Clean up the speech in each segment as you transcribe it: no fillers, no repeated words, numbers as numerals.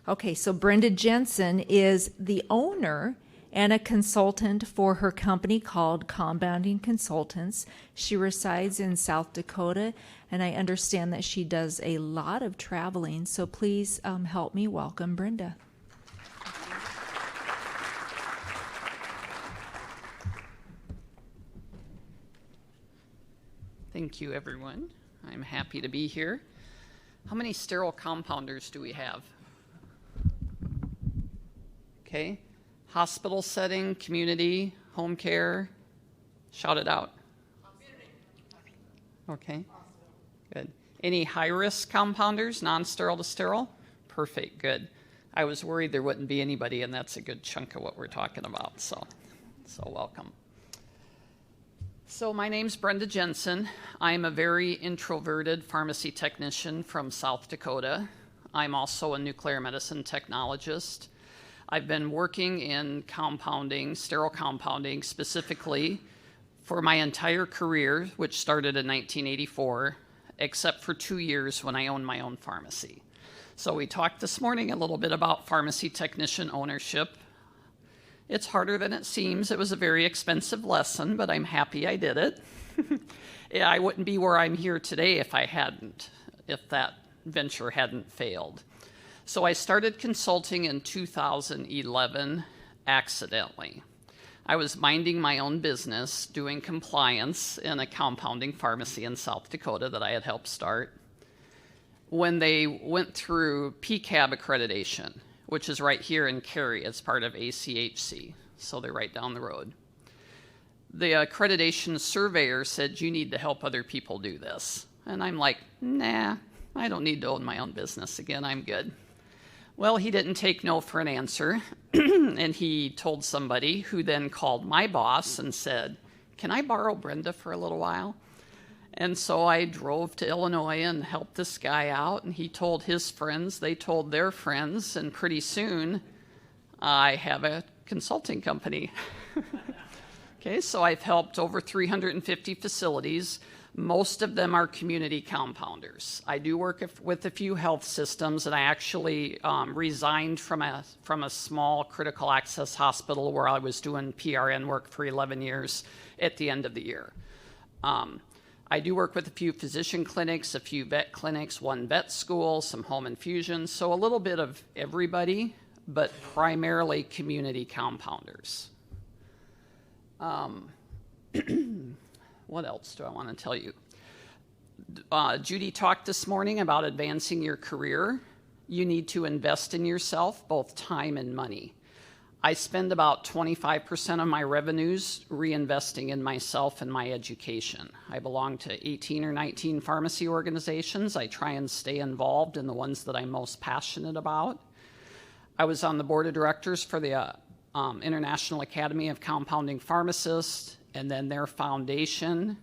Okay, so Brenda Jensen is the owner and a consultant for her company called Compounding Consultants. She resides in South Dakota, and I understand that she does a lot of traveling. So please help me welcome Brenda. Thank you, everyone. I'm happy to be here. How many sterile compounders do we have? Okay. Hospital setting, community, home care. Shout it out. Okay. Good. Any high-risk compounders, non-sterile to sterile? Perfect. Good. I was worried there wouldn't be anybody, and that's a good chunk of what we're talking about. So welcome. So my name's Brenda Jensen. I'm a very introverted pharmacy technician from South Dakota. I'm also a nuclear medicine technologist. I've been working in compounding, sterile compounding specifically for my entire career, which started in 1984, except for 2 years when I owned my own pharmacy. So we talked this morning a little bit about pharmacy technician ownership. It's harder than it seems. It was a very expensive lesson, but I'm happy I did it. Yeah, I wouldn't be where I'm here today if that venture hadn't failed. So I started consulting in 2011 accidentally. I was minding my own business, doing compliance in a compounding pharmacy in South Dakota that I had helped start, when they went through PCAB accreditation, which is right here in Cary as part of ACHC, so they're right down the road. The accreditation surveyor said, you need to help other people do this. And I'm like, nah, I don't need to own my own business again, I'm good. Well, he didn't take no for an answer, and he told somebody who then called my boss and said, can I borrow Brenda for a little while? And so I drove to Illinois and helped this guy out, and he told his friends, they told their friends, and pretty soon I have a consulting company. Okay, so I've helped over 350 facilities. Most of them are community compounders. I do work with a few health systems, and I actually resigned from a small critical access hospital where I was doing PRN work for 11 years at the end of the year. I do work with a few physician clinics, a few vet clinics, one vet school, some home infusions, so a little bit of everybody, but primarily community compounders. What else do I want to tell you? Judy talked this morning about advancing your career. You need to invest in yourself, both time and money. I spend about 25% of my revenues reinvesting in myself and my education. I belong to 18 or 19 pharmacy organizations. I try and stay involved in the ones that I'm most passionate about. I was on the board of directors for the International Academy of Compounding Pharmacists, and then their foundation.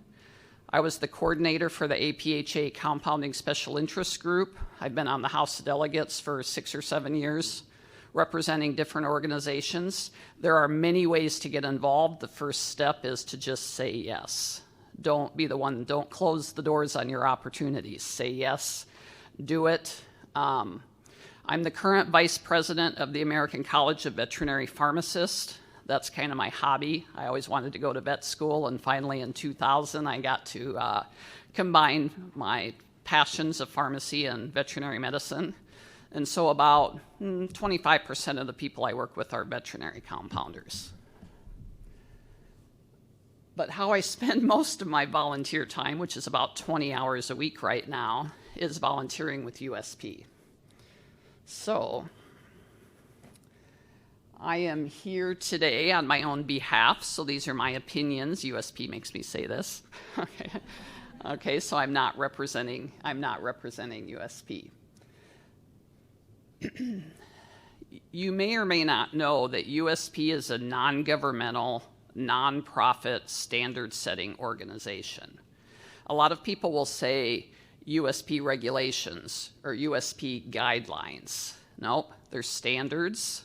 I was the coordinator for the AAPT Compounding Special Interest Group. I've been on the House of Delegates for 6 or 7 years, representing different organizations. There are many ways to get involved. The first step is to just say yes. Don't be the one, don't close the doors on your opportunities. Say yes, do it. I'm the current vice president of the American College of Veterinary Pharmacists. That's kind of my hobby. I always wanted to go to vet school, and finally in 2000 I got to combine my passions of pharmacy and veterinary medicine. And so about 25% of the people I work with are veterinary compounders. But how I spend most of my volunteer time, which is about 20 hours a week right now, is volunteering with USP. So I am here today on my own behalf, so these are my opinions. USP makes me say this. Okay, so I'm not representing USP. You may or may not know that USP is a non-governmental, nonprofit standard-setting organization. A lot of people will say USP regulations or USP guidelines. Nope, they're standards.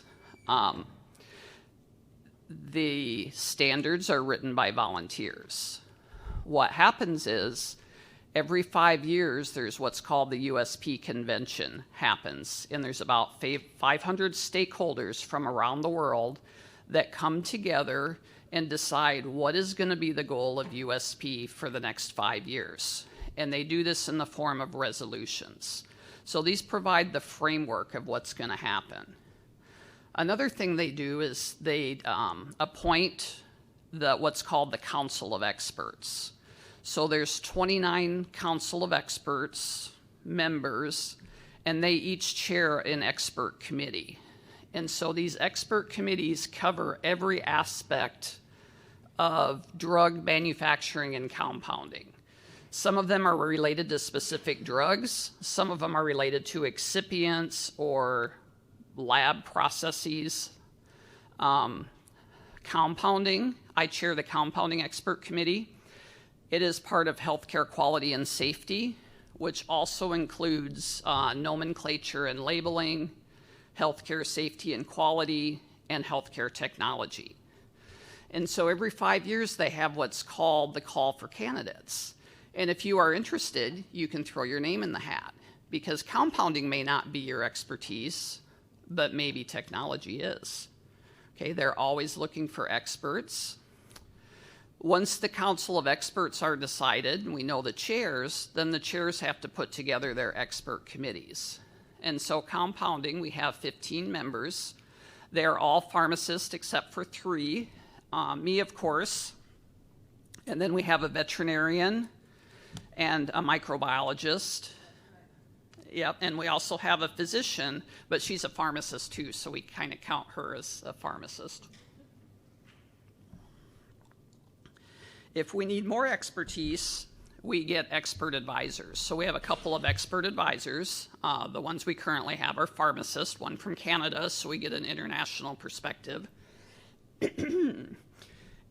The standards are written by volunteers. What happens is Every 5 years, there's what's called the USP convention happens, and there's about 500 stakeholders from around the world that come together and decide what is going to be the goal of USP for the next 5 years. And they do this in the form of resolutions. So these provide the framework of what's going to happen. Another thing they do is they appoint what's called the Council of Experts. So there's 29 Council of Experts members, and they each chair an expert committee. And so these expert committees cover every aspect of drug manufacturing and compounding. Some of them are related to specific drugs. Some of them are related to excipients or lab processes. Compounding, I chair the Compounding Expert Committee. It is part of healthcare quality and safety, which also includes nomenclature and labeling, healthcare safety and quality, and healthcare technology. And so every 5 years, they have what's called the call for candidates. And if you are interested, you can throw your name in the hat, because compounding may not be your expertise, but maybe technology is. Okay, they're always looking for experts. Once the Council of Experts are decided, and we know the chairs, then the chairs have to put together their expert committees. And so compounding, we have 15 members. They're all pharmacists except for 3. Me, of course. And then we have a veterinarian and a microbiologist. Yep, and we also have a physician, but she's a pharmacist too, so we kind of count her as a pharmacist. If we need more expertise, we get expert advisors. So we have a couple of expert advisors. The ones we currently have are pharmacists, one from Canada, so we get an international perspective. And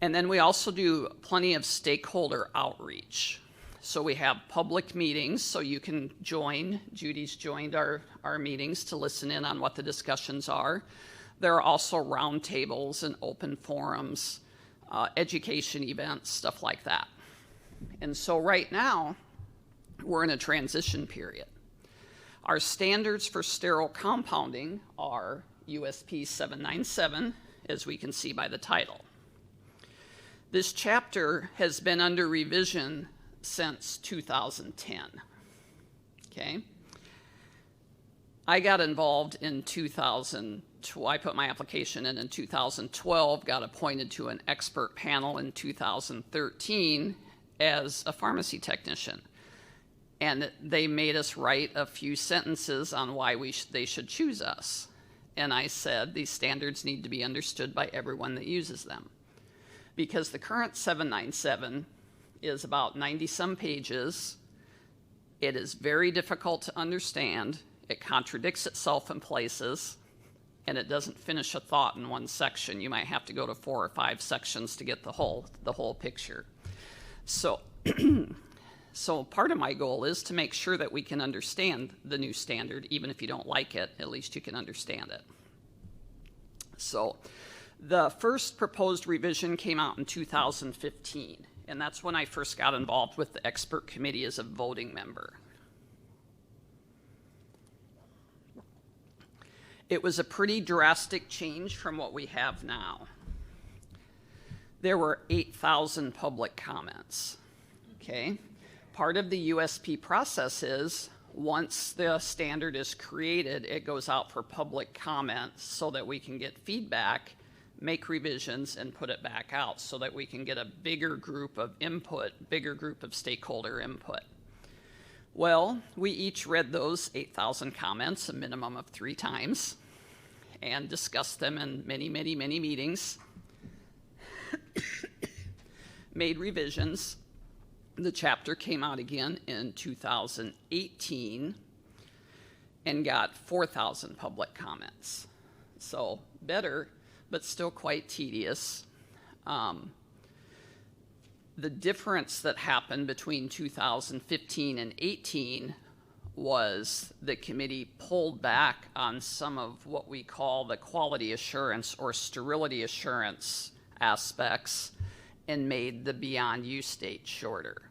then we also do plenty of stakeholder outreach. So we have public meetings, so you can join. Judy's joined our meetings to listen in on what the discussions are. There are also roundtables and open forums, education events, stuff like that. And so right now, we're in a transition period. Our standards for sterile compounding are USP 797, as we can see by the title. This chapter has been under revision since 2010, okay? I got involved in 2012. I put my application in 2012, got appointed to an expert panel in 2013 as a pharmacy technician. And they made us write a few sentences on why they should choose us. And I said, these standards need to be understood by everyone that uses them. Because the current 797 is about 90-some pages. It is very difficult to understand. It contradicts itself in places, and it doesn't finish a thought in one section. You might have to go to 4 or 5 sections to get the whole picture. So, so part of my goal is to make sure that we can understand the new standard. Even if you don't like it, at least you can understand it. So the first proposed revision came out in 2015, and that's when I first got involved with the expert committee as a voting member. It was a pretty drastic change from what we have now. There were 8,000 public comments, okay? Part of the USP process is once the standard is created, it goes out for public comment so that we can get feedback, make revisions, and put it back out so that we can get a bigger group of input, bigger group of stakeholder input. Well, we each read those 8,000 comments a minimum of 3 times and discussed them in many, many, many meetings, made revisions. The chapter came out again in 2018 and got 4,000 public comments. So better, but still quite tedious. The difference that happened between 2015 and 18 was the committee pulled back on some of what we call the quality assurance or sterility assurance aspects and made the beyond use date shorter.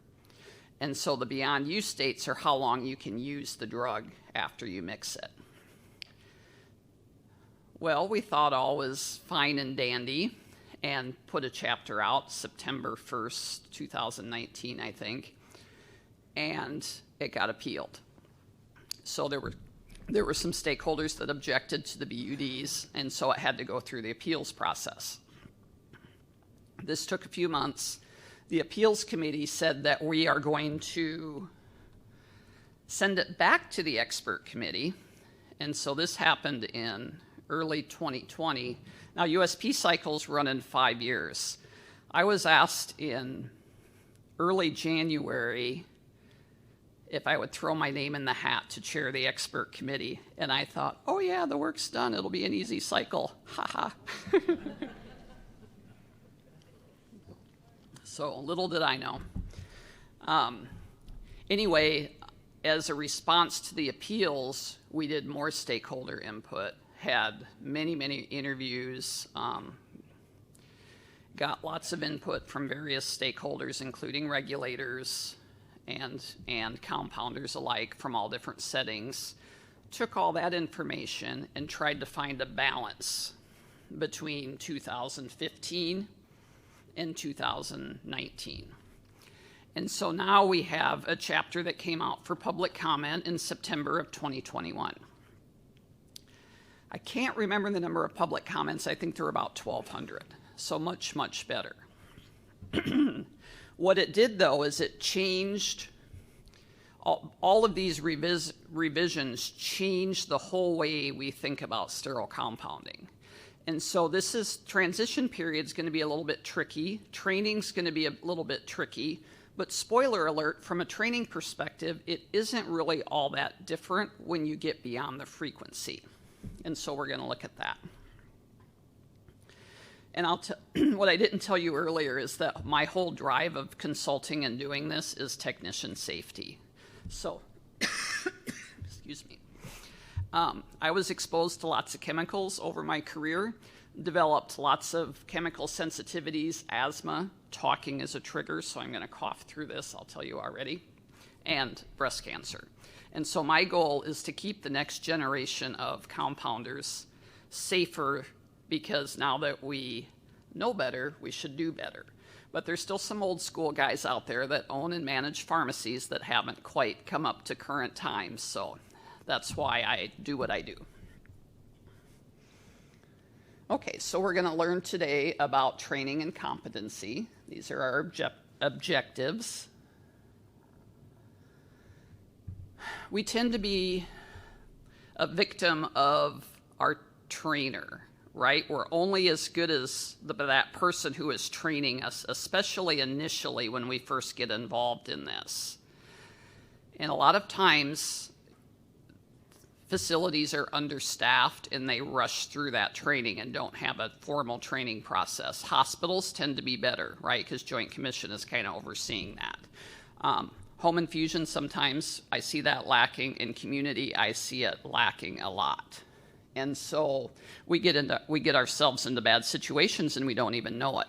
And so the beyond use dates are how long you can use the drug after you mix it. Well, we thought all was fine and dandy and put a chapter out September 1st, 2019, I think, and it got appealed. So there were some stakeholders that objected to the BUDs, and so it had to go through the appeals process. This took a few months. The appeals committee said that we are going to send it back to the expert committee, and so this happened in early 2020. Now, USP cycles run in 5 years. I was asked in early January if I would throw my name in the hat to chair the expert committee, and I thought, oh yeah, the work's done, it'll be an easy cycle, haha. So little did I know. Anyway, as a response to the appeals, we did more stakeholder input, had many, many interviews, got lots of input from various stakeholders, including regulators and compounders alike from all different settings, took all that information and tried to find a balance between 2015 and 2019. And so now we have a chapter that came out for public comment in September of 2021. I can't remember the number of public comments. I think there were about 1,200, so much, much better. What it did, though, is it changed, all of these revisions changed the whole way we think about sterile compounding. And so transition period's going to be a little bit tricky. Training's going to be a little bit tricky. But spoiler alert, from a training perspective, it isn't really all that different when you get beyond the frequency. And so we're going to look at that. And what I didn't tell you earlier is that my whole drive of consulting and doing this is technician safety. So, excuse me. I was exposed to lots of chemicals over my career, developed lots of chemical sensitivities, asthma, talking is a trigger, so I'm going to cough through this, I'll tell you already, and breast cancer. And so my goal is to keep the next generation of compounders safer, because now that we know better, we should do better. But there's still some old school guys out there that own and manage pharmacies that haven't quite come up to current times, so that's why I do what I do. Okay, so we're going to learn today about training and competency. These are our objectives. We tend to be a victim of our trainer, right? We're only as good as that person who is training us, especially initially when we first get involved in this. And a lot of times, facilities are understaffed and they rush through that training and don't have a formal training process. Hospitals tend to be better, right? Because Joint Commission is kind of overseeing that. Home infusion, sometimes I see that lacking. In community, I see it lacking a lot. And so we get ourselves into bad situations and we don't even know it.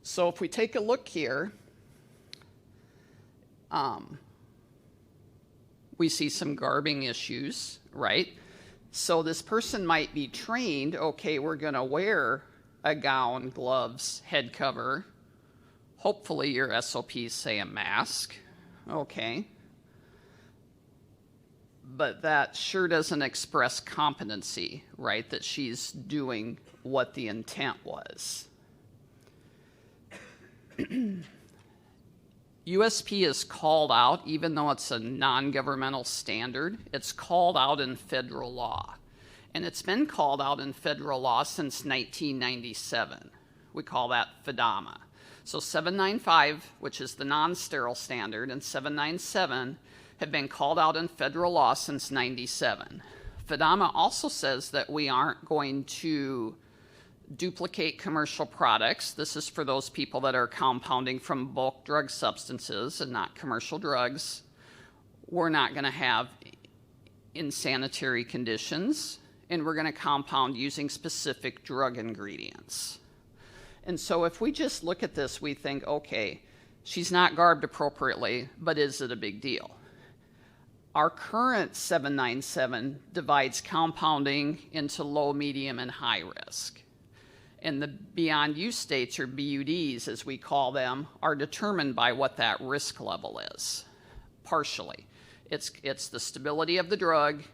So if we take a look here, we see some garbing issues, right? So this person might be trained, okay, we're going to wear a gown, gloves, head cover. Hopefully your SOPs say a mask, okay. But that sure doesn't express competency, right? That she's doing what the intent was. USP is called out, even though it's a non-governmental standard, it's called out in federal law. And it's been called out in federal law since 1997. We call that FDAMA. So 795, which is the non-sterile standard, and 797 have been called out in federal law since 97. FDAMA also says that we aren't going to duplicate commercial products. This is for those people that are compounding from bulk drug substances and not commercial drugs. We're not going to have insanitary conditions, and we're going to compound using specific drug ingredients. And so if we just look at this, we think, okay, She's not garbed appropriately, but is it a big deal? Our current 797 divides compounding into low, medium, and high risk. And the beyond use states, or BUDs as we call them, are determined by what that risk level is, partially. It's the stability of the drug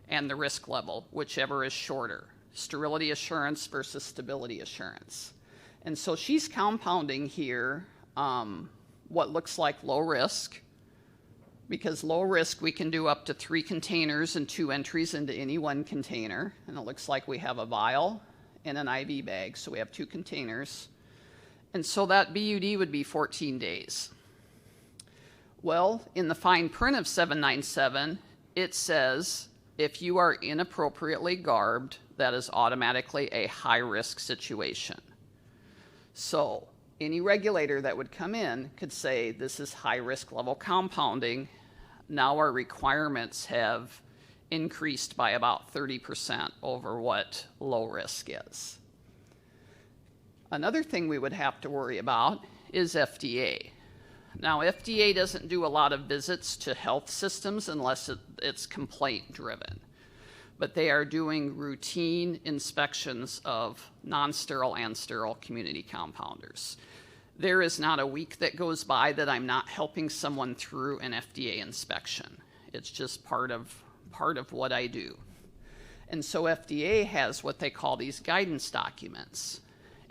and the risk level, whichever is shorter. Sterility assurance versus stability assurance. And so she's compounding here what looks like low risk, because low risk we can do up to 3 containers and 2 entries into any one container. And it looks like we have a vial and an IV bag, so we have 2 containers. And so that BUD would be 14 days. Well, in the fine print of 797, it says if you are inappropriately garbed, that is automatically a high-risk situation. So any regulator that would come in could say this is high-risk level compounding. Now our requirements have increased by about 30% over what low risk is. Another thing we would have to worry about is FDA. Now, FDA doesn't do a lot of visits to health systems unless it's complaint driven, but they are doing routine inspections of non-sterile and sterile community compounders. There is not a week that goes by that I'm not helping someone through an FDA inspection. It's just part of what I do. And so FDA has what they call these guidance documents.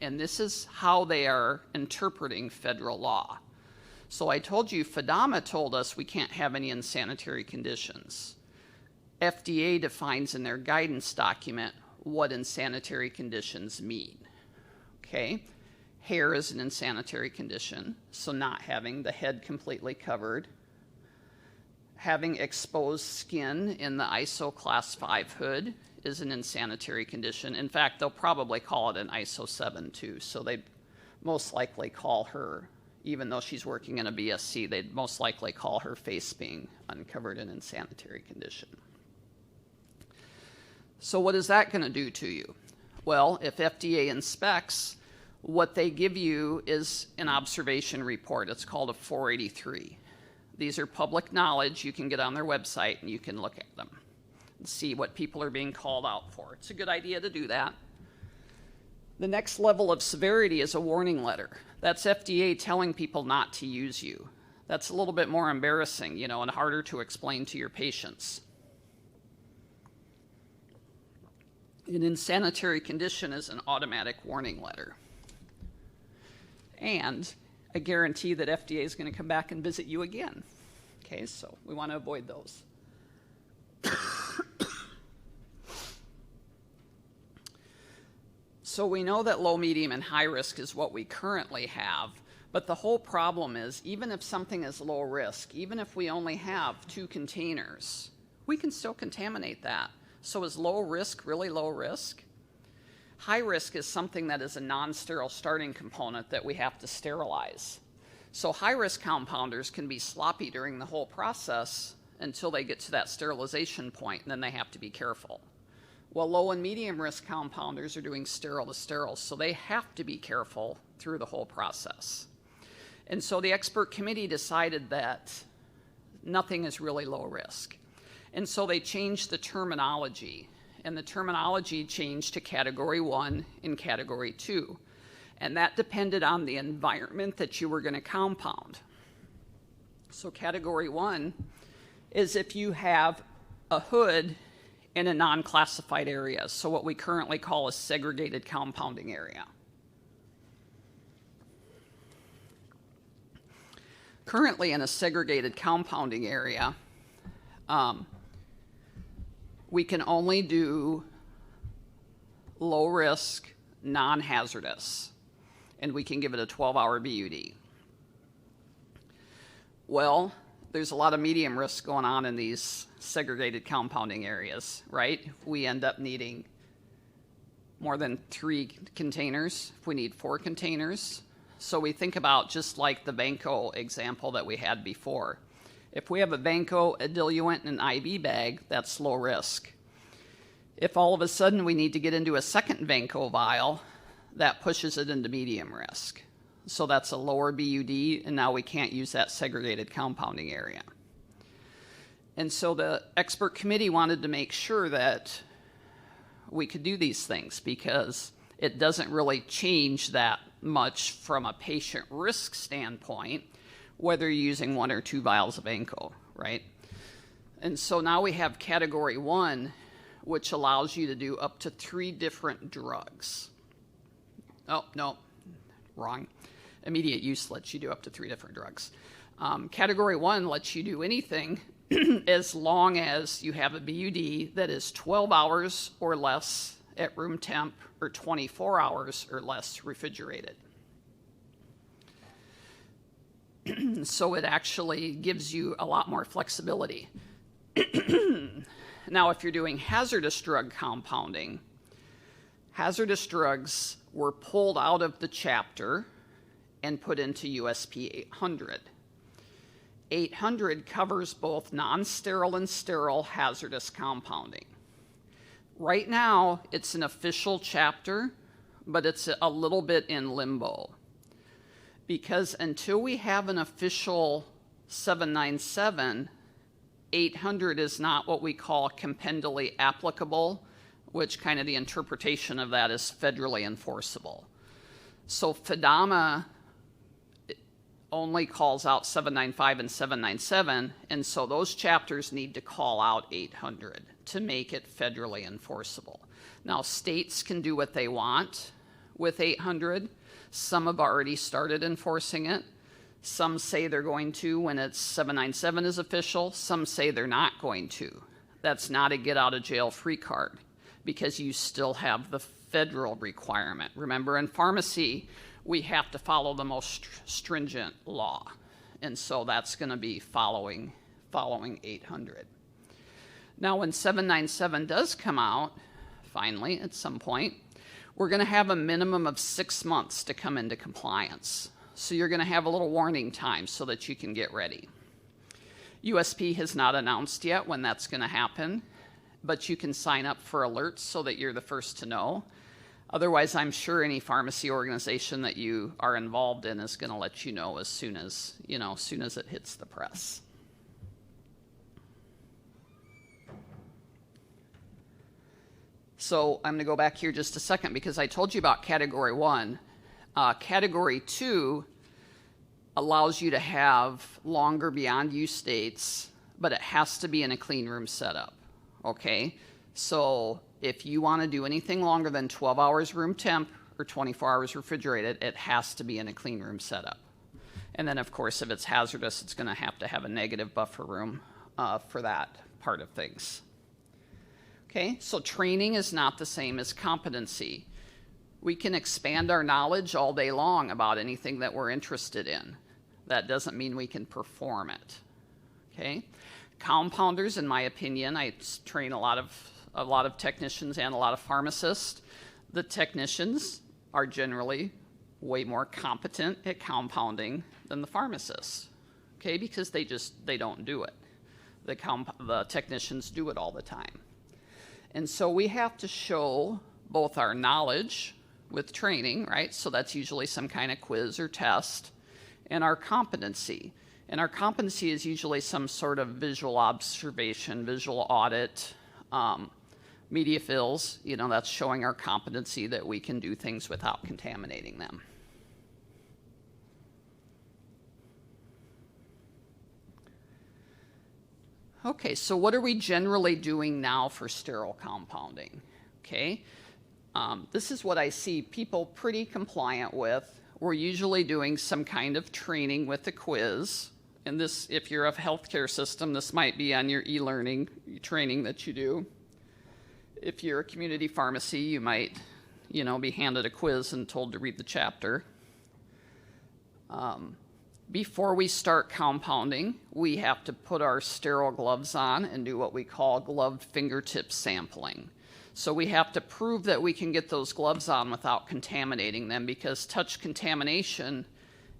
And this is how they are interpreting federal law. So I told you, FDAMA told us we can't have any insanitary conditions. FDA defines in their guidance document what insanitary conditions mean. Okay? Hair is an insanitary condition, so not having the head completely covered. Having exposed skin in the ISO class 5 hood is an insanitary condition. In fact, they'll probably call it an ISO 7 too, so they'd most likely call her, even though she's working in a BSc, they'd most likely call her face being uncovered an insanitary condition. So what is that going to do to you? Well, if FDA inspects, what they give you is an observation report. It's called a 483. These are public knowledge. You can get on their website and you can look at them and see what people are being called out for. It's a good idea to do that. The next level of severity is a warning letter. That's FDA telling people not to use you. That's a little bit more embarrassing, and harder to explain to your patients. An insanitary condition is an automatic warning letter. And a guarantee that FDA is going to come back and visit you again. Okay, so we want to avoid those. So we know that low, medium, and high risk is what we currently have, but the whole problem is even if something is low risk, even if we only have 2 containers, we can still contaminate that. So is low risk really low risk? High risk is something that is a non-sterile starting component that we have to sterilize. So high-risk compounders can be sloppy during the whole process until they get to that sterilization point, and then they have to be careful. Well, low and medium risk compounders are doing sterile to sterile, so they have to be careful through the whole process. And so the expert committee decided that nothing is really low risk. And so they changed the terminology, and the terminology changed to Category 1 and Category 2. And that depended on the environment that you were going to compound. So Category 1 is if you have a hood in a non-classified area, so what we currently call a segregated compounding area. Currently in a segregated compounding area, we can only do low risk, non-hazardous, and we can give it a 12-hour BUD. Well, there's a lot of medium risk going on in these segregated compounding areas, right? If we end up needing more than 3 containers, if we need 4 containers. So we think about just like the Vanco example that we had before. If we have a Vanco, a diluent, and an IV bag, that's low risk. If all of a sudden we need to get into a second Vanco vial, that pushes it into medium risk. So that's a lower BUD, and now we can't use that segregated compounding area. And so the expert committee wanted to make sure that we could do these things because it doesn't really change that much from a patient risk standpoint, whether you're using 1 or 2 vials of ANCO, right? And so now we have category 1, which allows you to do up to 3 different drugs. Oh, no, wrong. Immediate use lets you do up to 3 different drugs. Category 1 lets you do anything as long as you have a BUD that is 12 hours or less at room temp or 24 hours or less refrigerated. So it actually gives you a lot more flexibility. Now, if you're doing hazardous drug compounding, hazardous drugs were pulled out of the chapter and put into USP 800. 800 covers both non-sterile and sterile hazardous compounding. Right now, it's an official chapter, but it's a little bit in limbo. Because until we have an official 797, 800 is not what we call compendally applicable, which kind of the interpretation of that is federally enforceable. So FDAMA only calls out 795 and 797, and so those chapters need to call out 800 to make it federally enforceable. Now, states can do what they want with 800. Some have already started enforcing it. Some say they're going to when it's 797 is official. Some say they're not going to. That's not a get-out-of-jail-free card because you still have the federal requirement. Remember, in pharmacy, we have to follow the most stringent law. And so that's going to be following 800. Now, when 797 does come out, finally, at some point, we're going to have a minimum of 6 months to come into compliance. So you're going to have a little warning time so that you can get ready. USP has not announced yet when that's going to happen, but you can sign up for alerts so that you're the first to know. Otherwise, I'm sure any pharmacy organization that you are involved in is going to let you know as soon as it hits the press. So I'm going to go back here just a second because I told you about Category 1. Category 2 allows you to have longer beyond use dates, but it has to be in a clean room setup, okay? So if you want to do anything longer than 12 hours room temp or 24 hours refrigerated, it has to be in a clean room setup. And then, of course, if it's hazardous, it's going to have a negative buffer room for that part of things. Okay, so training is not the same as competency. We can expand our knowledge all day long about anything that we're interested in. That doesn't mean we can perform it. Okay, compounders, in my opinion, I train a lot of technicians and a lot of pharmacists. The technicians are generally way more competent at compounding than the pharmacists. Okay, because they don't do it. The technicians do it all the time. And so we have to show both our knowledge with training, right? So that's usually some kind of quiz or test, and our competency. And our competency is usually some sort of visual observation, visual audit, media fills. That's showing our competency that we can do things without contaminating them. Okay, so what are we generally doing now for sterile compounding? Okay, this is what I see people pretty compliant with. We're usually doing some kind of training with a quiz. And this, if you're a healthcare system, this might be on your e-learning training that you do. If you're a community pharmacy, you might, be handed a quiz and told to read the chapter. Before we start compounding, we have to put our sterile gloves on and do what we call gloved fingertip sampling. So we have to prove that we can get those gloves on without contaminating them, because touch contamination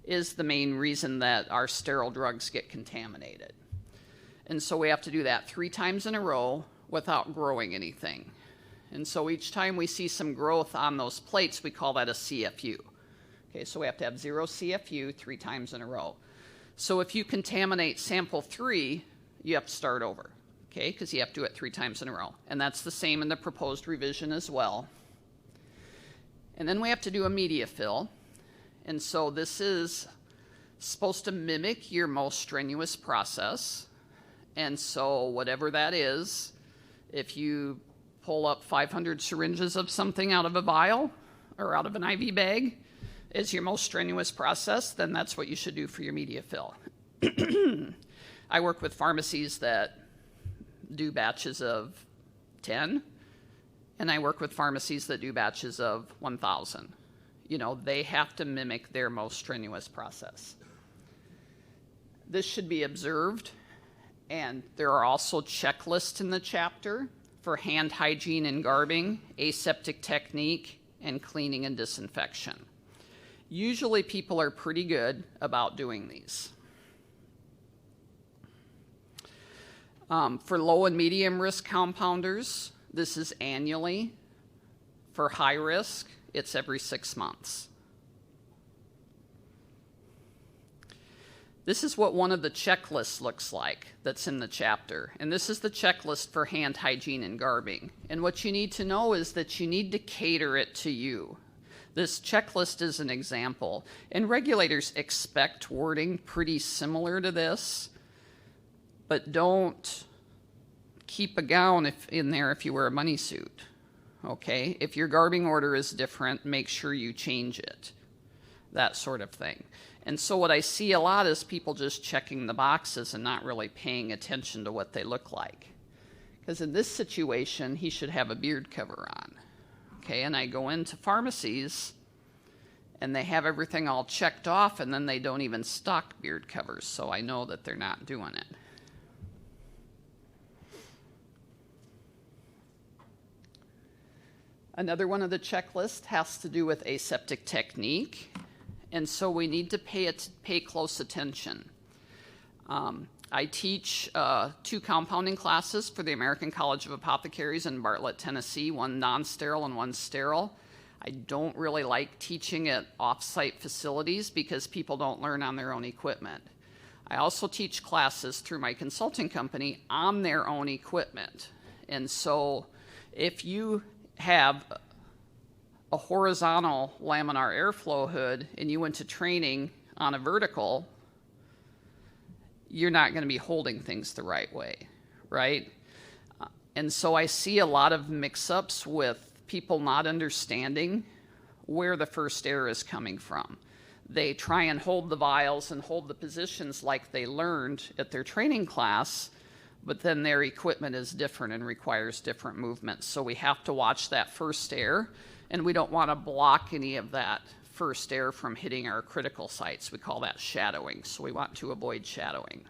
is the main reason that our sterile drugs get contaminated. And so we have to do that 3 times in a row without growing anything. And so each time we see some growth on those plates, we call that a CFU. Okay, so we have to have 0 CFU 3 times in a row. So if you contaminate sample 3, you have to start over, okay, because you have to do it 3 times in a row. And that's the same in the proposed revision as well. And then we have to do a media fill. And so this is supposed to mimic your most strenuous process. And so whatever that is, if you pull up 500 syringes of something out of a vial or out of an IV bag as your most strenuous process, then that's what you should do for your media fill. I work with pharmacies that do batches of 10, and I work with pharmacies that do batches of 1,000. You know, they have to mimic their most strenuous process. This should be observed, and there are also checklists in the chapter for hand hygiene and garbing, aseptic technique, and cleaning and disinfection. Usually people are pretty good about doing these. For low and medium risk compounders, this is annually. For high risk, it's every 6 months. This is what one of the checklists looks like that's in the chapter. And this is the checklist for hand hygiene and garbing. And what you need to know is that you need to cater it to you. This checklist is an example. And regulators expect wording pretty similar to this, but don't keep a gown in there if you wear a bunny suit. Okay? If your garbing order is different, make sure you change it. That sort of thing. And so what I see a lot is people just checking the boxes and not really paying attention to what they look like. Because in this situation, he should have a beard cover on. Okay, and I go into pharmacies and they have everything all checked off and then they don't even stock beard covers, so I know that they're not doing it. Another one of the checklists has to do with aseptic technique. And so we need to pay close attention. I teach 2 compounding classes for the American College of Apothecaries in Bartlett, Tennessee, one non-sterile and one sterile. I don't really like teaching at off-site facilities because people don't learn on their own equipment. I also teach classes through my consulting company on their own equipment. And so if you have a horizontal laminar airflow hood and you went to training on a vertical, you're not going to be holding things the right way, right? And so I see a lot of mix-ups with people not understanding where the first air is coming from. They try and hold the vials and hold the positions like they learned at their training class, but then their equipment is different and requires different movements. So we have to watch that first air, and we don't want to block any of that first air from hitting our critical sites. We call that shadowing, so we want to avoid shadowing.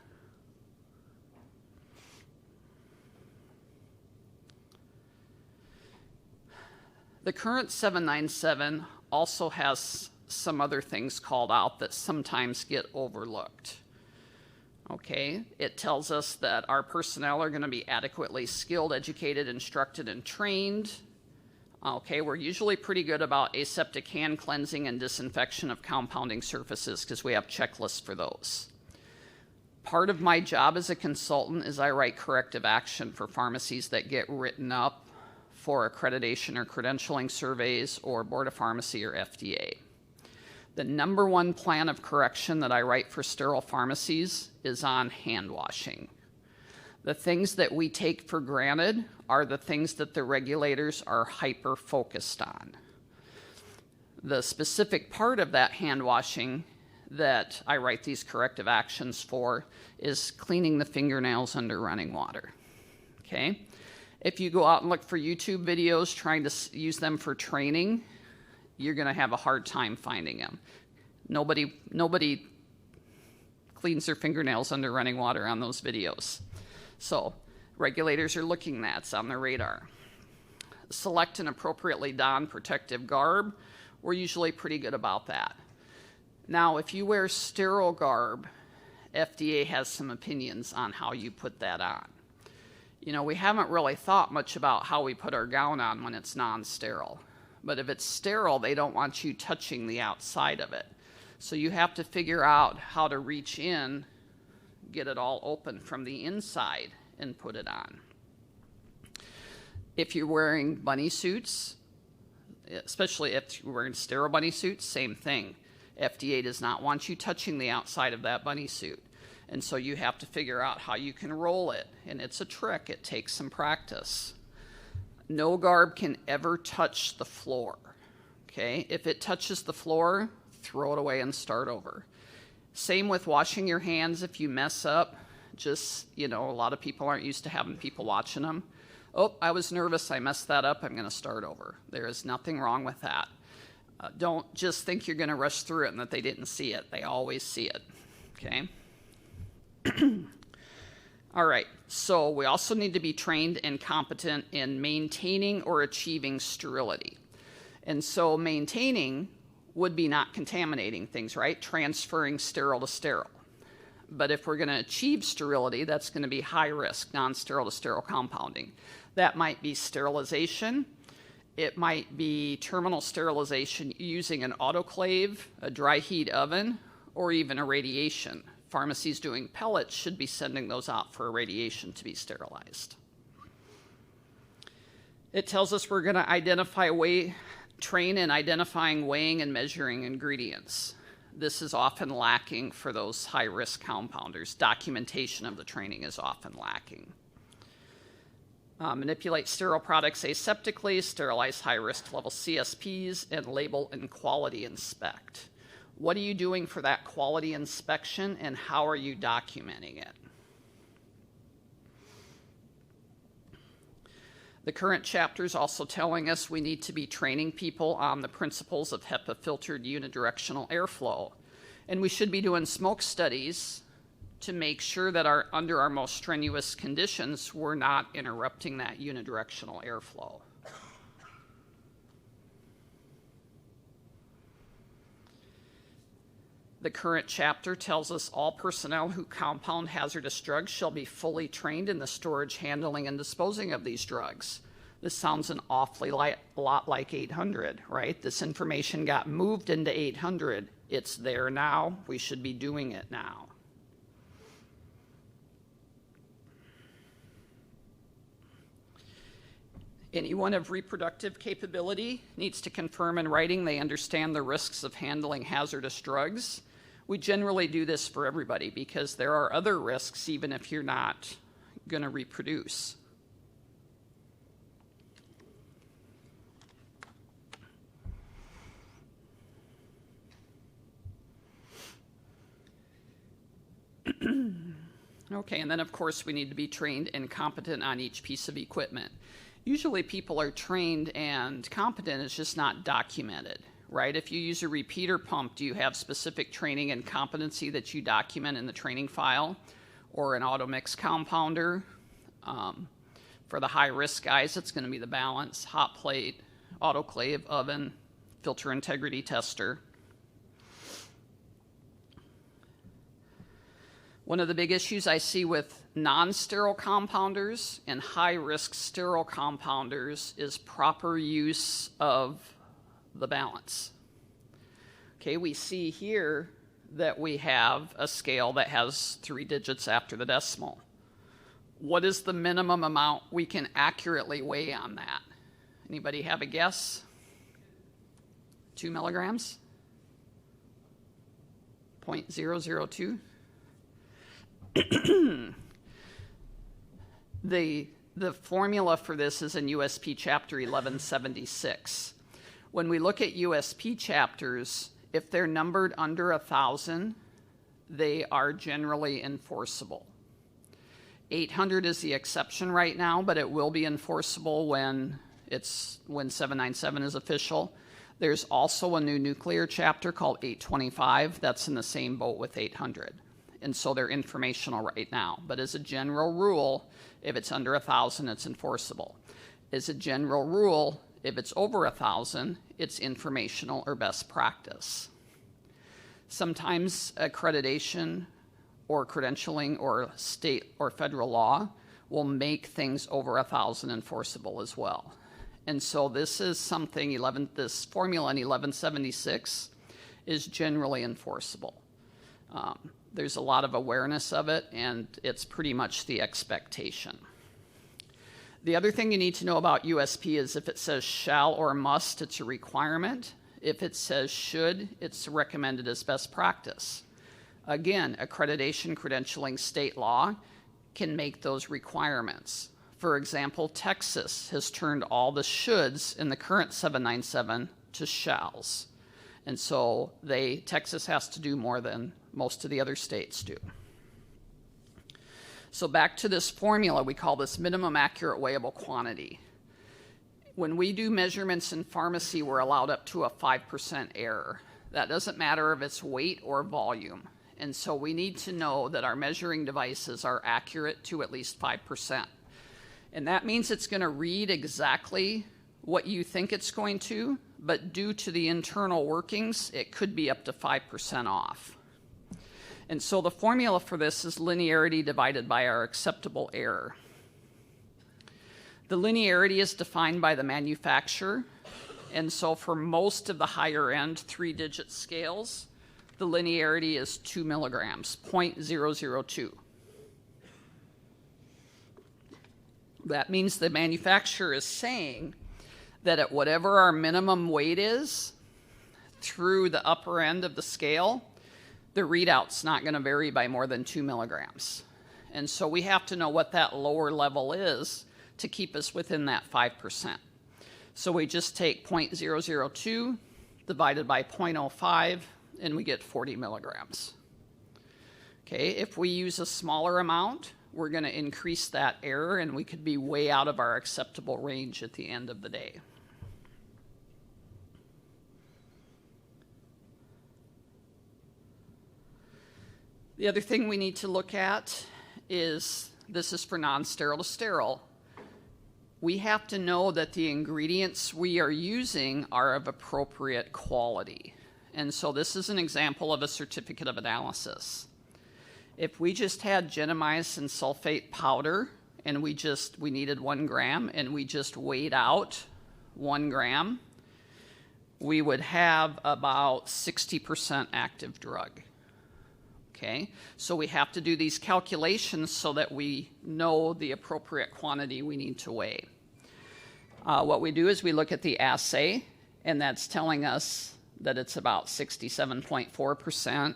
The current 797 also has some other things called out that sometimes get overlooked. Okay, it tells us that our personnel are going to be adequately skilled, educated, instructed, and trained. Okay, we're usually pretty good about aseptic hand cleansing and disinfection of compounding surfaces because we have checklists for those. Part of my job as a consultant is I write corrective action for pharmacies that get written up for accreditation or credentialing surveys or Board of Pharmacy or FDA. The number one plan of correction that I write for sterile pharmacies is on hand washing. The things that we take for granted are the things that the regulators are hyper-focused on. The specific part of that hand washing that I write these corrective actions for is cleaning the fingernails under running water. Okay? If you go out and look for YouTube videos trying to use them for training, you're going to have a hard time finding them. Nobody cleans their fingernails under running water on those videos. So regulators are looking at it's on their radar. Select an appropriately donned protective garb. We're usually pretty good about that. Now, if you wear sterile garb, FDA has some opinions on how you put that on. You know, we haven't really thought much about how we put our gown on when it's non-sterile. But if it's sterile, they don't want you touching the outside of it. So you have to figure out how to reach in, get it all open from the inside, and put it on. If you're wearing bunny suits, especially if you're wearing sterile bunny suits, same thing. FDA does not want you touching the outside of that bunny suit. And so you have to figure out how you can roll it. And it's a trick. It takes some practice. No garb can ever touch the floor. Okay? If it touches the floor, throw it away and start over. Same with washing your hands. If you mess up, just, a lot of people aren't used to having people watching them. Oh, I was nervous. I messed that up. I'm going to start over. There is nothing wrong with that. Don't just think you're going to rush through it and that they didn't see it. They always see it. Okay? All right. So we also need to be trained and competent in maintaining or achieving sterility. And so maintaining would be not contaminating things, right? Transferring sterile to sterile. But if we're going to achieve sterility, that's going to be high risk, non-sterile to sterile compounding. That might be sterilization. It might be terminal sterilization using an autoclave, a dry heat oven, or even irradiation. Pharmacies doing pellets should be sending those out for irradiation to be sterilized. It tells us we're going to train in identifying, weighing, and measuring ingredients. This is often lacking for those high-risk compounders. Documentation of the training is often lacking. Manipulate sterile products aseptically, sterilize high-risk level CSPs, and label and quality inspect. What are you doing for that quality inspection, and how are you documenting it? The current chapter is also telling us we need to be training people on the principles of HEPA-filtered unidirectional airflow. And we should be doing smoke studies to make sure that under our most strenuous conditions, we're not interrupting that unidirectional airflow. The current chapter tells us all personnel who compound hazardous drugs shall be fully trained in the storage, handling, and disposing of these drugs. This sounds an awfully lot like 800, right? This information got moved into 800. It's there now. We should be doing it now. Anyone of reproductive capability needs to confirm in writing they understand the risks of handling hazardous drugs. We generally do this for everybody because there are other risks even if you're not going to reproduce. Okay, and then of course we need to be trained and competent on each piece of equipment. Usually people are trained and competent, it's just not documented, right? If you use a repeater pump, do you have specific training and competency that you document in the training file? Or an auto mix compounder? For the high risk guys, it's going to be the balance, hot plate, autoclave, oven, filter integrity tester. One of the big issues I see with non-sterile compounders and high-risk sterile compounders is proper use of the balance. Okay, we see here that we have a scale that has 3 digits after the decimal. What is the minimum amount we can accurately weigh on that? Anybody have a guess? 2 milligrams? 0.002? The formula for this is in USP chapter 1176. When we look at USP chapters, if they're numbered under 1,000, they are generally enforceable. 800 is the exception right now, but it will be enforceable when 797 is official. There's also a new nuclear chapter called 825 that's in the same boat with 800. And so they're informational right now. But as a general rule, if it's under 1,000, it's enforceable. As a general rule, if it's over 1,000, it's informational or best practice. Sometimes accreditation or credentialing or state or federal law will make things over 1,000 enforceable as well. And so this is something, this formula in 1176 is generally enforceable. There's a lot of awareness of it, and it's pretty much the expectation. The other thing you need to know about USP is if it says shall or must, it's a requirement. If it says should, it's recommended as best practice. Again, accreditation, credentialing, state law can make those requirements. For example, Texas has turned all the shoulds in the current 797 to shalls. And so Texas has to do more than most of the other states do. So back to this formula, we call this minimum accurate weighable quantity. When we do measurements in pharmacy, we're allowed up to a 5% error. That doesn't matter if it's weight or volume. And so we need to know that our measuring devices are accurate to at least 5%. And that means it's going to read exactly what you think it's going to, but due to the internal workings, it could be up to 5% off. And so the formula for this is linearity divided by our acceptable error. The linearity is defined by the manufacturer, and so for most of the higher end 3-digit scales, the linearity is 2 milligrams, 0.002. That means the manufacturer is saying that at whatever our minimum weight is through the upper end of the scale, the readout's not going to vary by more than 2 milligrams. And so we have to know what that lower level is to keep us within that 5%. So we just take 0.002 divided by 0.05, and we get 40 milligrams. Okay, if we use a smaller amount, we're going to increase that error, and we could be way out of our acceptable range at the end of the day. The other thing we need to look at is, this is for non-sterile to sterile. We have to know that the ingredients we are using are of appropriate quality. And so this is an example of a certificate of analysis. If we just had gentamicin sulfate powder and we needed 1 gram and we just weighed out 1 gram, we would have about 60% active drug. Okay, so we have to do these calculations so that we know the appropriate quantity we need to weigh. What we do is we look at the assay, and that's telling us that it's about 67.4%.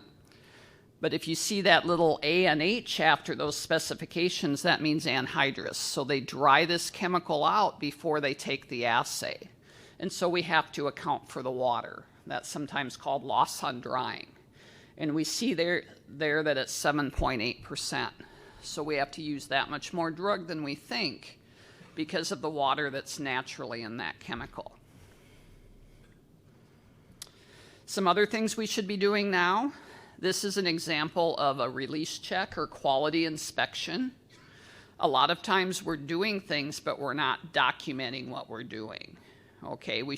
But if you see that little A and H after those specifications, that means anhydrous. So they dry this chemical out before they take the assay. And so we have to account for the water. That's sometimes called loss on drying. And we see there that it's 7.8%. So we have to use that much more drug than we think because of the water that's naturally in that chemical. Some other things we should be doing now. This is an example of a release check or quality inspection. A lot of times we're doing things, but we're not documenting what we're doing. Okay, we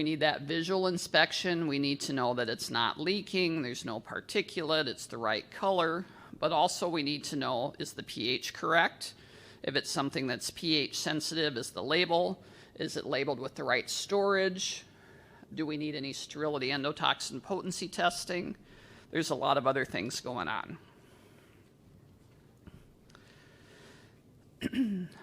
need that visual inspection. We need to know that it's not leaking, there's no particulate, it's the right color. But also we need to know, is the pH correct? If it's something that's pH sensitive, is the label? Is it labeled with the right storage? Do we need any sterility endotoxin potency testing? There's a lot of other things going on.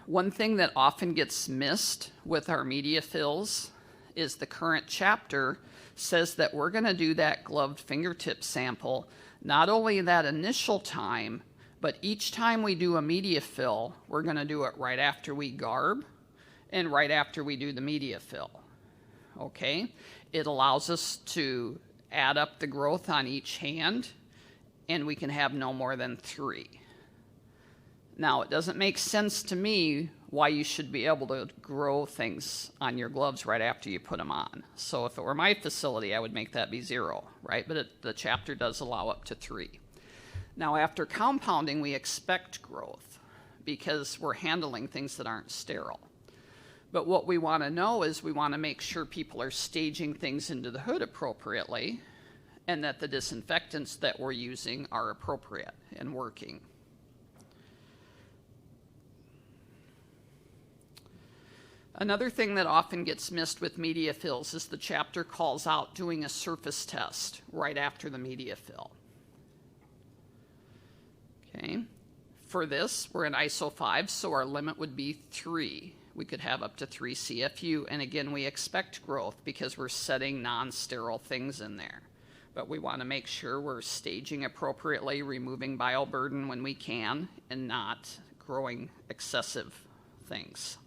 One thing that often gets missed with our media fills is the current chapter says that we're going to do that gloved fingertip sample not only that initial time, but each time we do a media fill, we're going to do it right after we garb and right after we do the media fill. Okay? It allows us to add up the growth on each hand, and we can have no more than 3. Now, it doesn't make sense to me why you should be able to grow things on your gloves right after you put them on. So if it were my facility, I would make that be 0, right? But the chapter does allow up to 3. Now, after compounding, we expect growth because we're handling things that aren't sterile. But what we want to know is we want to make sure people are staging things into the hood appropriately and that the disinfectants that we're using are appropriate and working. Another thing that often gets missed with media fills is the chapter calls out doing a surface test right after the media fill. Okay. For this, we're in ISO 5, so our limit would be 3. We could have up to 3 CFU, and again, we expect growth because we're setting non-sterile things in there. But we want to make sure we're staging appropriately, removing bioburden when we can, and not growing excessive things.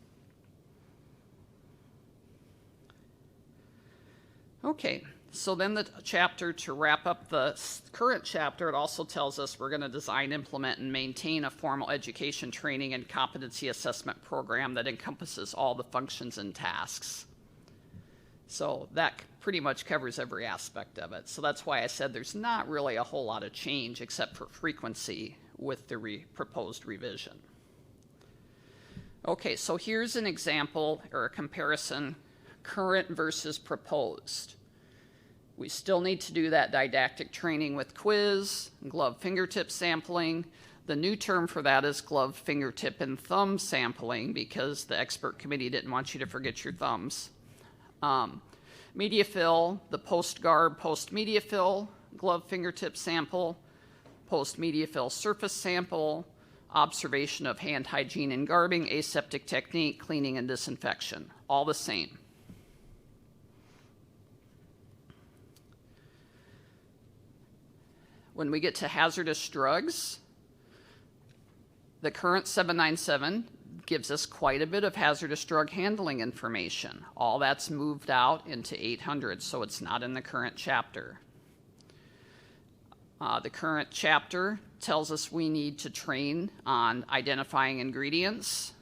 Okay, so then the chapter, to wrap up the current chapter, it also tells us we're going to design, implement, and maintain a formal education, training, and competency assessment program that encompasses all the functions and tasks. So that pretty much covers every aspect of it. So that's why I said there's not really a whole lot of change except for frequency with the proposed revision. Okay, so here's an example or a comparison, current versus proposed. We still need to do that didactic training with quiz, glove fingertip sampling. The new term for that is glove fingertip and thumb sampling because the expert committee didn't want you to forget your thumbs. Media fill, the post-garb, post-media fill, glove fingertip sample, post-media fill surface sample, observation of hand hygiene and garbing, aseptic technique, cleaning and disinfection, all the same. When we get to hazardous drugs, the current 797 gives us quite a bit of hazardous drug handling information. All that's moved out into 800, so it's not in the current chapter. The current chapter tells us we need to train on identifying ingredients.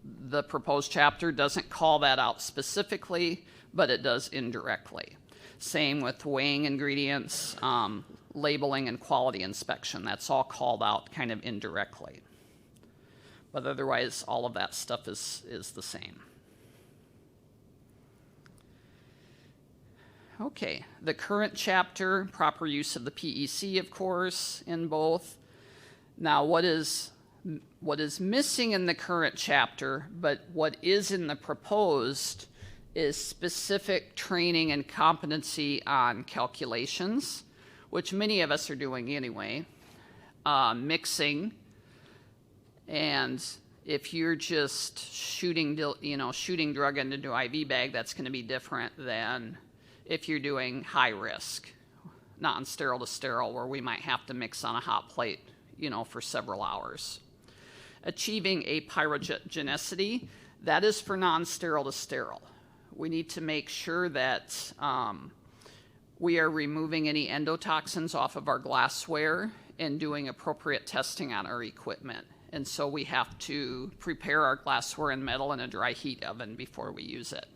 The proposed chapter doesn't call that out specifically, but it does indirectly. Same with weighing ingredients, labeling, and quality inspection. That's all called out kind of indirectly. But otherwise, all of that stuff is the same. Okay, the current chapter, proper use of the PEC, of course, in both. Now, what is missing in the current chapter, but what is in the proposed, is specific training and competency on calculations, which many of us are doing anyway, mixing, and if you're just shooting drug into an IV bag, that's going to be different than if you're doing high risk, non-sterile to sterile, where we might have to mix on a hot plate, for several hours. Achieving apyrogenicity, that is for non-sterile to sterile. We need to make sure that we are removing any endotoxins off of our glassware and doing appropriate testing on our equipment. And so we have to prepare our glassware and metal in a dry heat oven before we use it.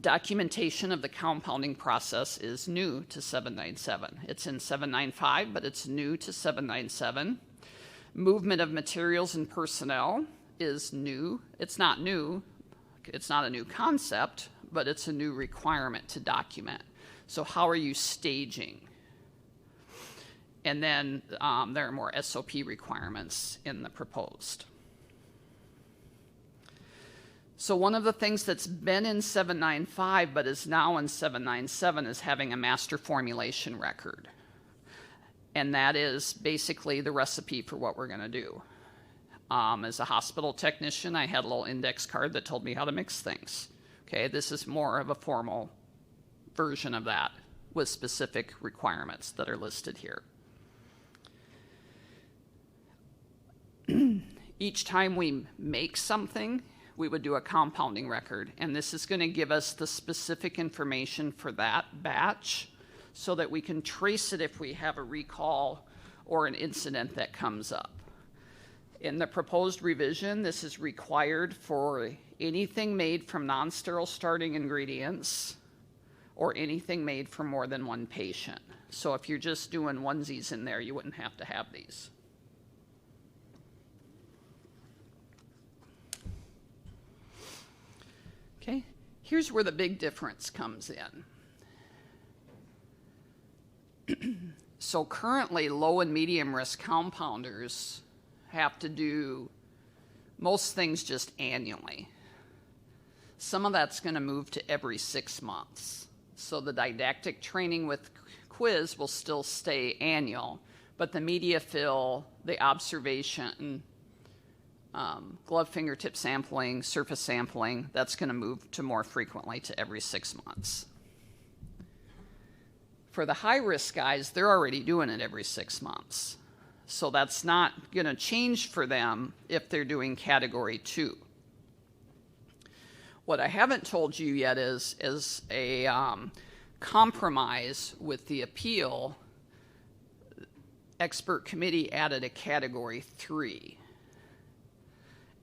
Documentation of the compounding process is new to 797. It's in 795, but it's new to 797. Movement of materials and personnel is new. It's not new. It's not a new concept, but it's a new requirement to document. So how are you staging? And then there are more SOP requirements in the proposed. So one of the things that's been in 795 but is now in 797 is having a master formulation record. And that is basically the recipe for what we're going to do. As a hospital technician, I had a little index card that told me how to mix things. Okay, this is more of a formal version of that with specific requirements that are listed here. Each time we make something, we would do a compounding record, and this is going to give us the specific information for that batch so that we can trace it if we have a recall or an incident that comes up. In the proposed revision, this is required for anything made from non-sterile starting ingredients or anything made for more than one patient. So if you're just doing onesies in there, you wouldn't have to have these. Okay, here's where the big difference comes in. So currently, low and medium risk compounders have to do Most things just annually. Some of that's going to move to every 6 months. So the didactic training with quiz will still stay annual, but the media fill, the observation, glove fingertip sampling, surface sampling, that's going to move to more frequently to every 6 months. For the high-risk guys, they're already doing it every 6 months. So that's not going to change for them if they're doing Category 2. What I haven't told you yet is a compromise with the appeal, expert committee added a Category 3.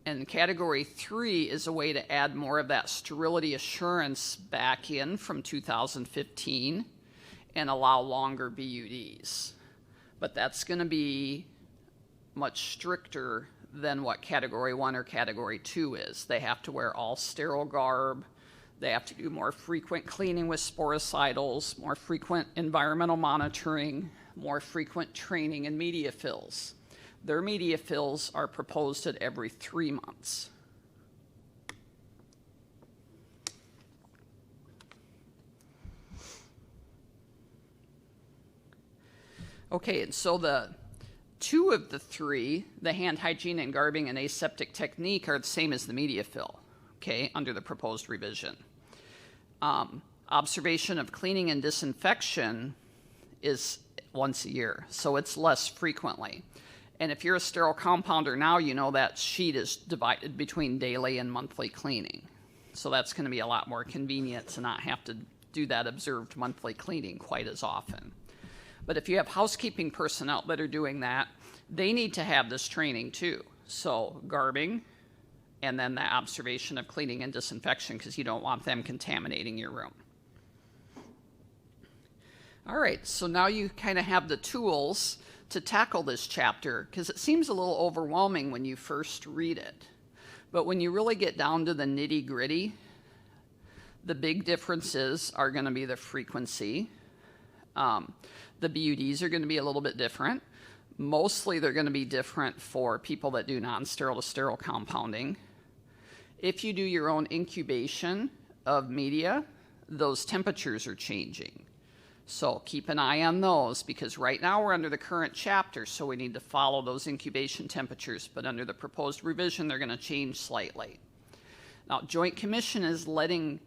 And Category 3 is a way to add more of that sterility assurance back in from 2015 and allow longer BUDs. But that's going to be much stricter than what Category 1 or Category 2 is. They have to wear all sterile garb. They have to do more frequent cleaning with sporicidals, more frequent environmental monitoring, more frequent training and media fills. Their media fills are proposed at every 3 months. Okay, and so the 2 of the 3, the hand hygiene and garbing and aseptic technique, are the same as the media fill, okay, under the proposed revision. Observation of cleaning and disinfection is once a year, so it's less frequently. And if you're a sterile compounder now, you know that sheet is divided between daily and monthly cleaning. So that's going to be a lot more convenient to not have to do that observed monthly cleaning quite as often. But if you have housekeeping personnel that are doing that, they need to have this training too. So garbing, and then the observation of cleaning and disinfection, because you don't want them contaminating your room. All right, so now you kind of have the tools to tackle this chapter, because it seems a little overwhelming when you first read it. But when you really get down to the nitty-gritty, the big differences are going to be the frequency. The BUDs are going to be a little bit different. Mostly they're going to be different for people that do non-sterile to sterile compounding. If you do your own incubation of media, those temperatures are changing. So keep an eye on those, because right now we're under the current chapter, so we need to follow those incubation temperatures, but under the proposed revision, they're going to change slightly. Now, Joint Commission is letting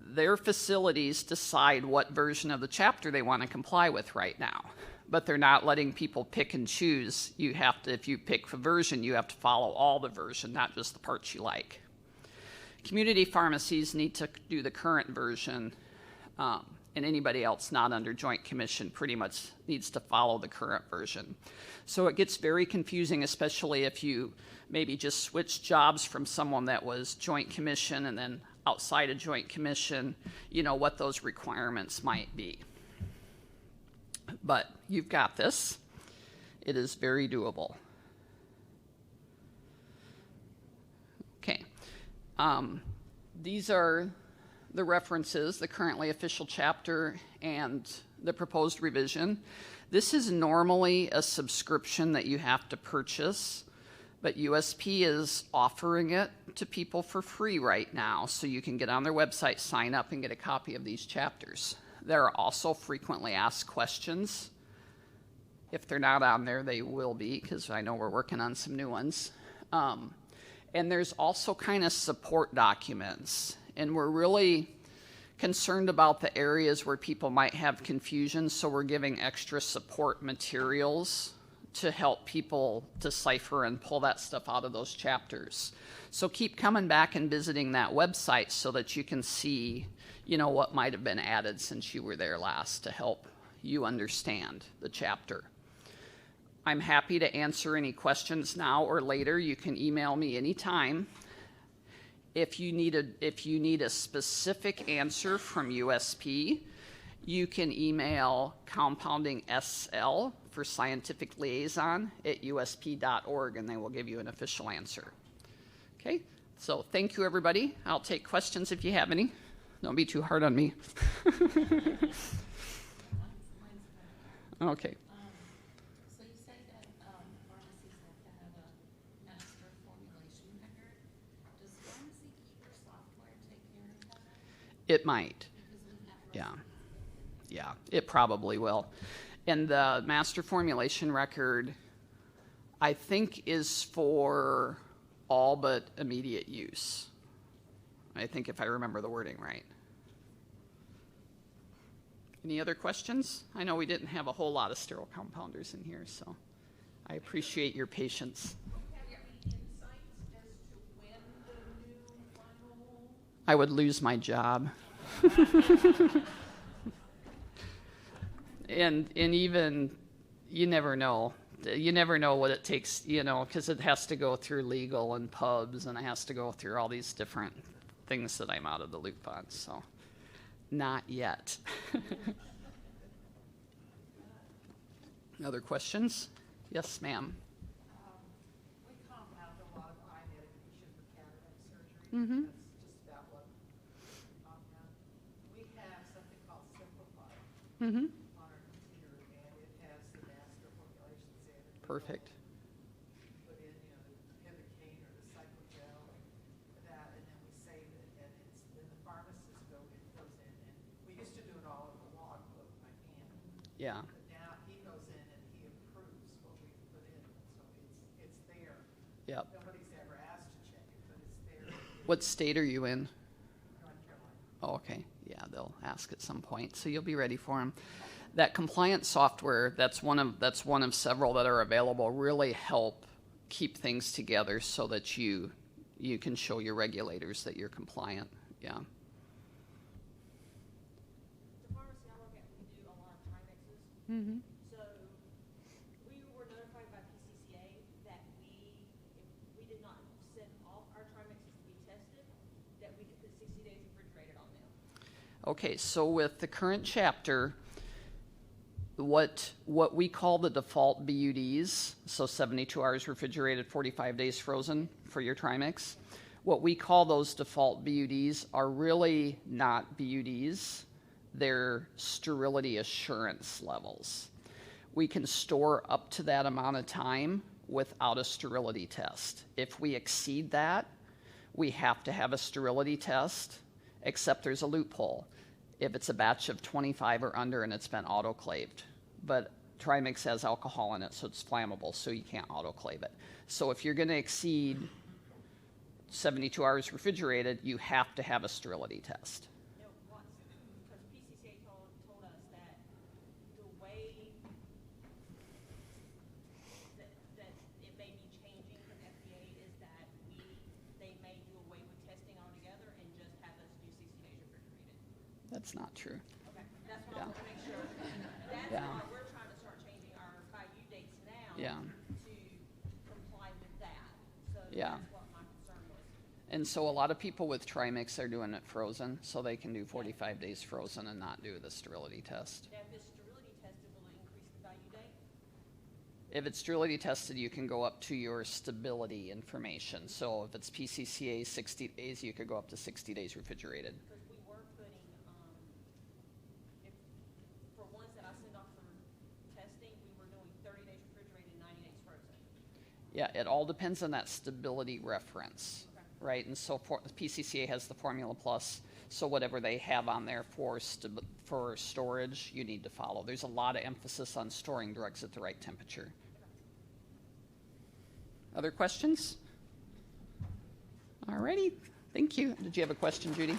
their facilities decide what version of the chapter they want to comply with right now, but they're not letting people pick and choose. You have to, if you pick a version, you have to follow all the version, not just the parts you like. Community pharmacies need to do the current version, and anybody else not under Joint Commission pretty much needs to follow the current version. So it gets very confusing, especially if you maybe just switch jobs from someone that was Joint Commission and then outside of Joint Commission, you know, what those requirements might be. But you've got this. It is very doable. Okay. These are the references, the currently official chapter and the proposed revision. This is normally a subscription that you have to purchase, but USP is offering it to people for free right now, so you can get on their website, sign up, and get a copy of these chapters. There are also frequently asked questions. If they're not on there, they will be, because I know we're working on some new ones. And there's also kind of support documents, and we're really concerned about the areas where people might have confusion, so we're giving extra support materials to help people decipher and pull that stuff out of those chapters. So keep coming back and visiting that website so that you can see, you know, what might have been added since you were there last to help you understand the chapter. I'm happy to answer any questions now or later. You can email me anytime. If you need a specific answer from USP, you can email compoundingsl for scientific liaison at usp.org, and they will give you an official answer. Okay, so thank you, everybody. I'll take questions if you have any. Don't be too hard on me. Okay. So you say that pharmacies have to have a master formulation record? It might. Yeah. Yeah, it probably will. And the master formulation record, I think, is for all but immediate use. I think, if I remember the wording right. Any other questions? I know we didn't have a whole lot of sterile compounders in here, so I appreciate your patience. Have you any insights as to when the new final? I would lose my job. And even, you never know. You never know what it takes, you know, because it has to go through legal and pubs, and it has to go through all these different things that I'm out of the loop on, so not yet. Other questions? Yes, ma'am. We compound a lot of eye medication for cataract surgery. Mm-hmm. That's just about what we compound. We have something called Simplify Mm-hmm. on our computer, and it has the master formulations in it. Perfect. Put in, you know, the Pivocaine or the Cyclogel, that, and then we save it, and it's, then the pharmacist goes in, and we used to do it all in the logbook by hand. Yeah. But now he goes in and he approves what we put in, so it's there. Yep. Nobody's ever asked to check it, but it's there. What state are you in? North Carolina. Oh, okay. Yeah, they'll ask at some point, so you'll be ready for them. That compliance software, that's one of several that are available, really help keep things together so that you can show your regulators that you're compliant. Yeah. The pharmacy I work at, we do a lot of Trimexes. Mm-hmm. So we were notified by PCCA that if we did not send off our Trimexes to be tested, that we could put 60 days refrigerated on them. Okay, so with the current chapter, what we call the default BUDs, so 72 hours refrigerated, 45 days frozen for your Trimix, what we call those default BUDs are really not BUDs. They're sterility assurance levels. We can store up to that amount of time without a sterility test. If we exceed that, we have to have a sterility test, except there's a loophole. If it's a batch of 25 or under and it's been autoclaved. But Trimix has alcohol in it, so it's flammable, so you can't autoclave it. So if you're going to exceed 72 hours refrigerated, you have to have a sterility test. You know, once, because PCCA told us that the way that it may be changing from FDA is that they may do away with testing altogether and just have us do 60 days refrigerated. That's not true. Okay, that's what I want to make sure. That's Yeah. why we're trying to start changing our BIU dates now Yeah. to comply with that. So Yeah. that's what my concern was. And so a lot of people with Trimix are doing it frozen, so they can do 45 days frozen and not do the sterility test. Now, if it's sterility tested, will it increase the BIU date? If it's sterility tested, you can go up to your stability information. So if it's PCCA 60 days, you could go up to 60 days refrigerated. Because we were putting, if, for ones that I send off for testing, we were doing 30 days refrigerated, 90 days frozen. Yeah, it all depends on that stability reference, Okay. right? And so PCCA has the Formula Plus, so whatever they have on there for storage, you need to follow. There's a lot of emphasis on storing drugs at the right temperature. Other questions? All righty, thank you. Did you have a question, Judy?